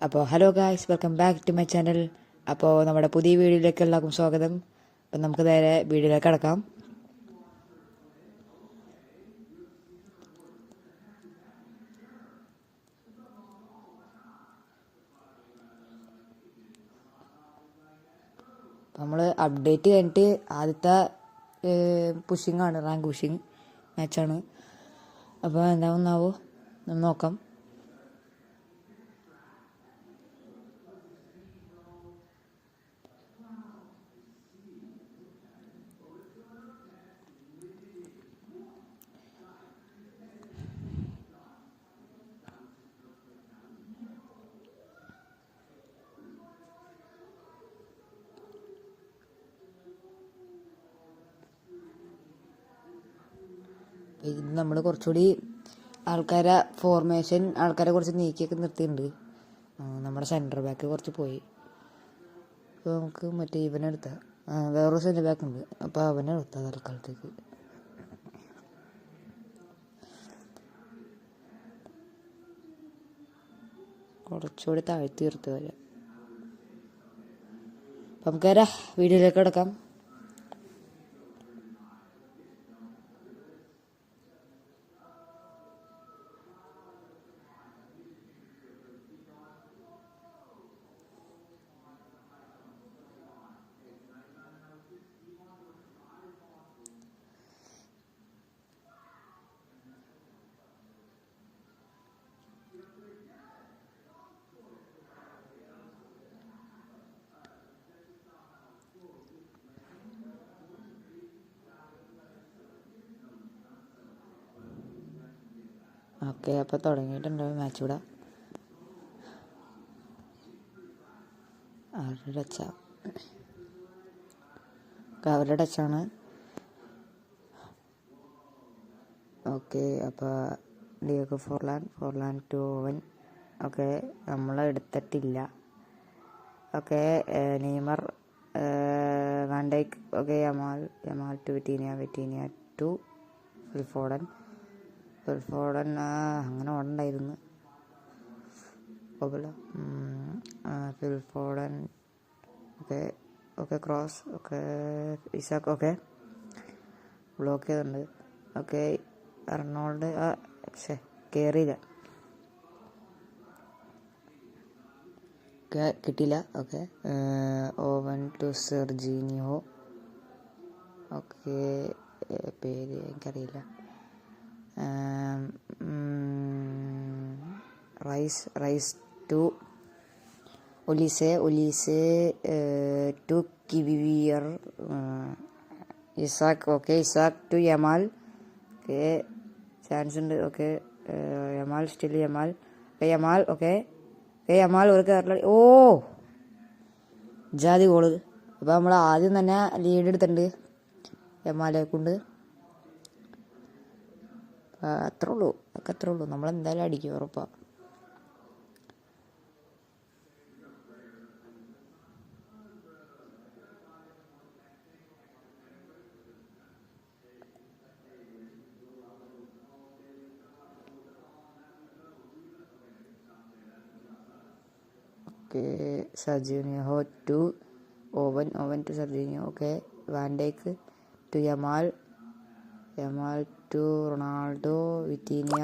അപ്പോൾ hello guys, welcome back to my channel. അപ്പോൾ നമ്മുടെ പുതിയ വീഡിയോയിലേക്ക് എല്ലാവർക്കും സ്വാഗതം. അപ്പം നമുക്ക് നേരെ വീഡിയോയിലേക്ക് കടക്കാം. നമ്മൾ അപ്ഡേറ്റ് കഴിഞ്ഞിട്ട് ആദ്യത്തെ പുഷിംഗ് ആണ്, റാങ്ക് പുഷിംഗ് മാച്ചാണ്. അപ്പോൾ എന്താവുന്നാവോ നമുക്ക് നോക്കാം. ഇത് നമ്മൾ കുറച്ചുകൂടി ആൾക്കാരെ കുറച്ച് നീക്കിയൊക്കെ നിർത്തിയിട്ടുണ്ട്. നമ്മുടെ സെൻറ്റർ ബാക്ക് കുറച്ച് പോയി. അപ്പോൾ നമുക്ക് മറ്റേ ഇവനെടുത്താൽ വേറൊരു സെൻറ്റർ ബാക്ക് ഉണ്ട്, അപ്പോൾ അവനെ എടുത്താൽ തൽക്കാലത്തേക്ക്. കുറച്ചുകൂടി താഴ്ത്തി നിർത്തി വരാം. അപ്പം നമുക്ക് വീഡിയോയിലേക്ക് കിടക്കാം. ഓക്കെ, അപ്പോൾ തുടങ്ങിയിട്ടുണ്ട് മാച്ച്. ഇവിടെ അവരുടെ ടച്ചാണ്. ഓക്കെ, അപ്പോൾ Diogo Forlan to Owen. Okay, നമ്മൾ എടുത്തിട്ടില്ല. Okay, Neymar, van Dijk. Okay, Yamal to Vitinha to Phil Foden. അങ്ങനെ ഓടണ്ടായിരുന്നു. Phil Foden. Okay cross. Okay, Isak. Okay, block ചെയ്തിട്ടുണ്ട്. Okay, Arnold. കയറിയില്ല. കിട്ടിയില്ല. Okay, Owen to Sergino. Okay, പേര് എനിക്കറിയില്ല. Rice to Olise to Kiwior. Isak. Okay, Isak to Yamal. Okay, chance ഉണ്ട്. Okay, Yamal. Okay, Yamal ഒരു കയറല. ഓ, ജാതി ഗോള്. അപ്പോൾ നമ്മൾ ആദ്യം തന്നെ ലീഡ് എടുത്തിട്ടുണ്ട് യമാലെ കൊണ്ട്. അത്രേ ഉള്ളൂ. നമ്മളെന്തായാലും അടിക്കും, ഉറപ്പാണ്. Okay, Sergino to Owen to Sergino. Okay, van Dijk to Yamal to Ronaldo Vitinha.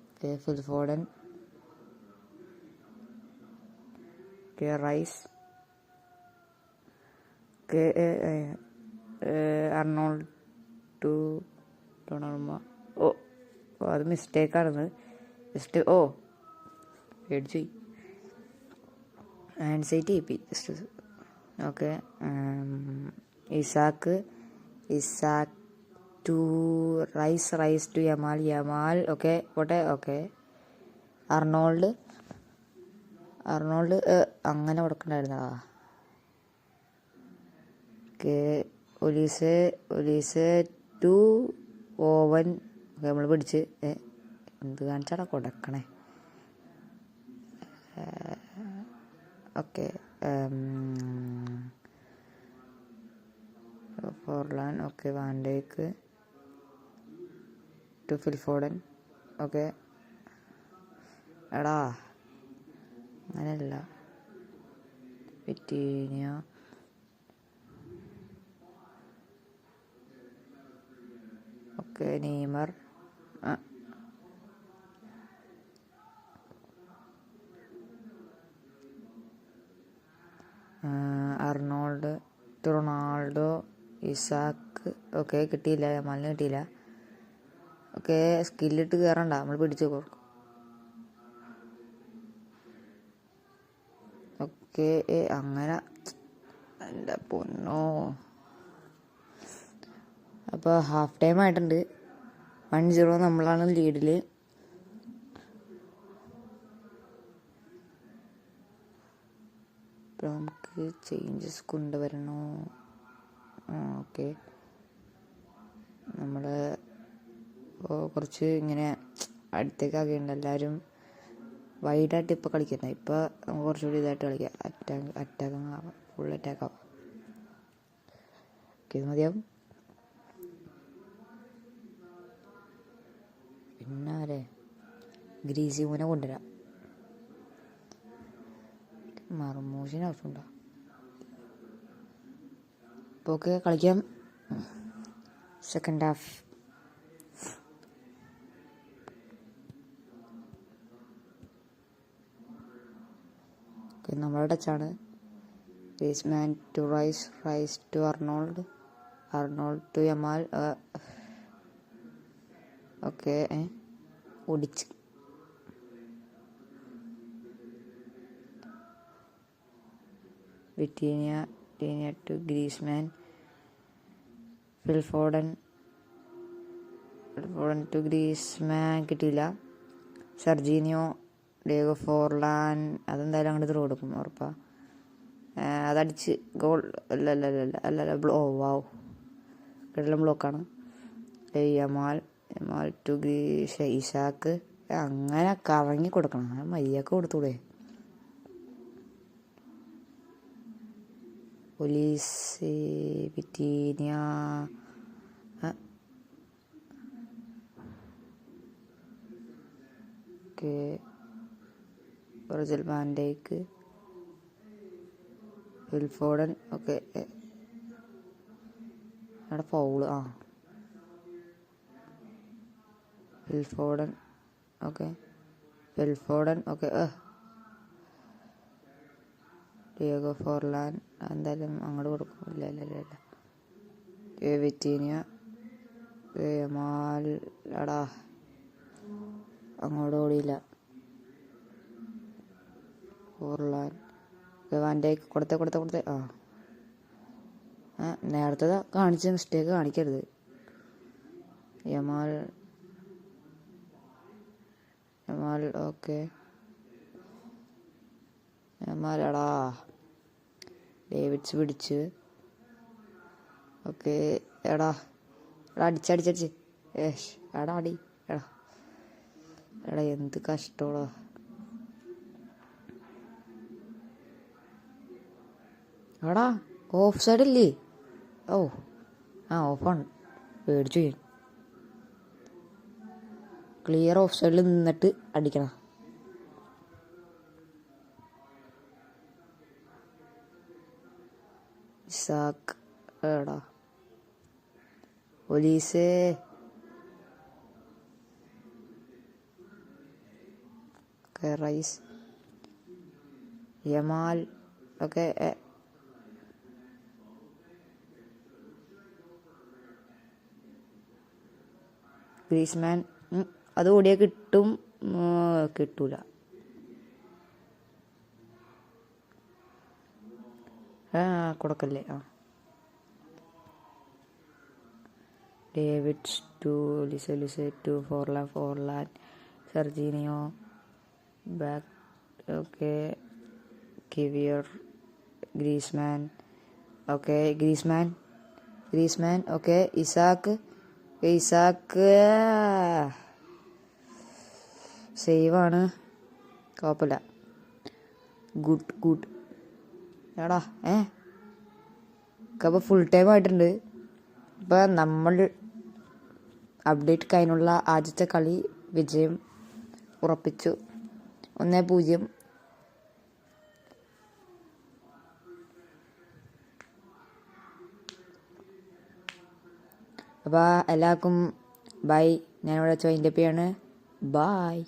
Okay, Phil Foden. Okay, Rice. Okay, Arnold to Donnarumma. ഓ, അത് മിസ്റ്റേക്കാണെന്ന്. പേടിച്ചു ആൻസൈറ്റി ആയിപ്പോയി just. Okay, Isak to Rice to Yamal. Okay, പോട്ടെ. Okay, Arnold അങ്ങനെ കൊടുക്കണ്ടായിരുന്നാ. Okay, Olise to Owen. Okay, നമ്മൾ പിടിച്ച് എന്ത് കാണിച്ചാടാ കൊടുക്കണേ. Okay, Forlan. Okay, van Dijk to Phil Foden. Okay, എടാ അങ്ങനെയല്ല. Vitinha okay. Neymar Arnold, Ronaldo, Isaac. Okay കിട്ടിയില്ല, യമാലിന് കിട്ടിയില്ല. ഓക്കെ സ്കില്ലിട്ട് കയറണ്ട, നമ്മൾ പിടിച്ചു കൊടുക്കും. ഓക്കെ അങ്ങനെ എൻ്റെ പൊന്നോ. അപ്പോൾ ഹാഫ് ടൈം ആയിട്ടുണ്ട്. 1-0 നമ്മളാണ് ലീഡിൽ. ഇപ്പോൾ നമുക്ക് ചേഞ്ചസ് കൊണ്ടുവരണോ? ഓക്കെ നമ്മൾ കുറച്ച് ഇങ്ങനെ അടുത്തേക്കാക്കിയിട്ടുണ്ട്. എല്ലാവരും വൈഡായിട്ട് ഇപ്പോൾ കളിക്കുന്നത്. ഇപ്പോൾ നമുക്ക് കുറച്ചുകൂടി ഇതായിട്ട് കളിക്കാം. അറ്റാക്ക് ആവാം, ഫുൾ അറ്റാക്ക് ആവാം. ഓക്കെ ഇത് മതിയാവും. പിന്നെ ആരെ ഗ്രീസിമോനെ കൊണ്ടുവരാം. മർമൂഷിന് ആവശ്യമുണ്ടോ? ഇപ്പോൾ ഓക്കെ കളിക്കാം. Second half. നമ്മുടെ ടച്ചാണ്. Griezmann to Rice to Arnold to Yamal. Okay ഒടിച്ച്. Vitinha to Griezmann. Phil Foden to Griezmann കിട്ടിയില്ല. Sergino, Diego Forlan. അതെന്തായാലും അങ്ങോട്ട് ത്രോ കൊടുക്കും ഉറപ്പാ. അതടിച്ച് ഗോൾ. അല്ല വാവ് കിടലം ബ്ലോക്കാണ്. Yamal to Isak. അങ്ങനെ കറങ്ങി കൊടുക്കണം, മര്യാദക്ക് കൊടുത്തൂടെ. പോലീസ് Vitinha. Okay Virgil van Dijk, Phil Foden. Okay അവിടെ foul. Phil Foden. Okay Phil Foden. Okay Diego Forlan. എന്തായാലും അങ്ങോട്ട് കൊടുക്കും. ഇല്ല വിറ്റീനിയ, യമാൽ. എടാ അങ്ങോട്ട് ഓടിയില്ല. Forlan, van Dijk. കൊടുത്തേ. നേരത്തെ കാണിച്ച മിസ്റ്റേക്ക് കാണിക്കരുത്. യമാൽ. Okay Yamal. എടാ ഡേവിഡ്സ് പിടിച്ച്. ഓക്കെ എടാ അടിച്ചടിച്ച്. എടാ അടി. എടാ എന്ത് കഷ്ടോടാ. എടാ ഓഫ് സൈഡ് ഇല്ലേ? ഓഫാണ്. പേടിച്ചു. ക്ലിയർ ഓഫ് സൈഡിൽ നിന്നിട്ട് അടിക്കണം. ഇസാക്ക്. എടാ പോലീസ്. Rice, Yamal. Okay Griezmann. അത് ഓടിയാൽ കിട്ടും. കിട്ടൂല. കൊടുക്കല്ലേ. Davids to Lisa to Forlan. Sergino back. Okay Kiwior. Griezmann. Okay Griezmann. Okay Isak. സേവാണ്, കുഴപ്പമില്ല. ഗുഡ്. എടാ അപ്പോൾ ഫുൾ ടൈം ആയിട്ടുണ്ട്. ഇപ്പം നമ്മൾ അപ്ഡേറ്റ് കഴിഞ്ഞുള്ള ആദ്യത്തെ കളി വിജയം ഉറപ്പിച്ചു. 1-0. അപ്പോൾ എല്ലാവർക്കും ബൈ. ഞാനിവിടെ വൈൻഡപ്പ് ചെയ്യാണ്. ബൈ.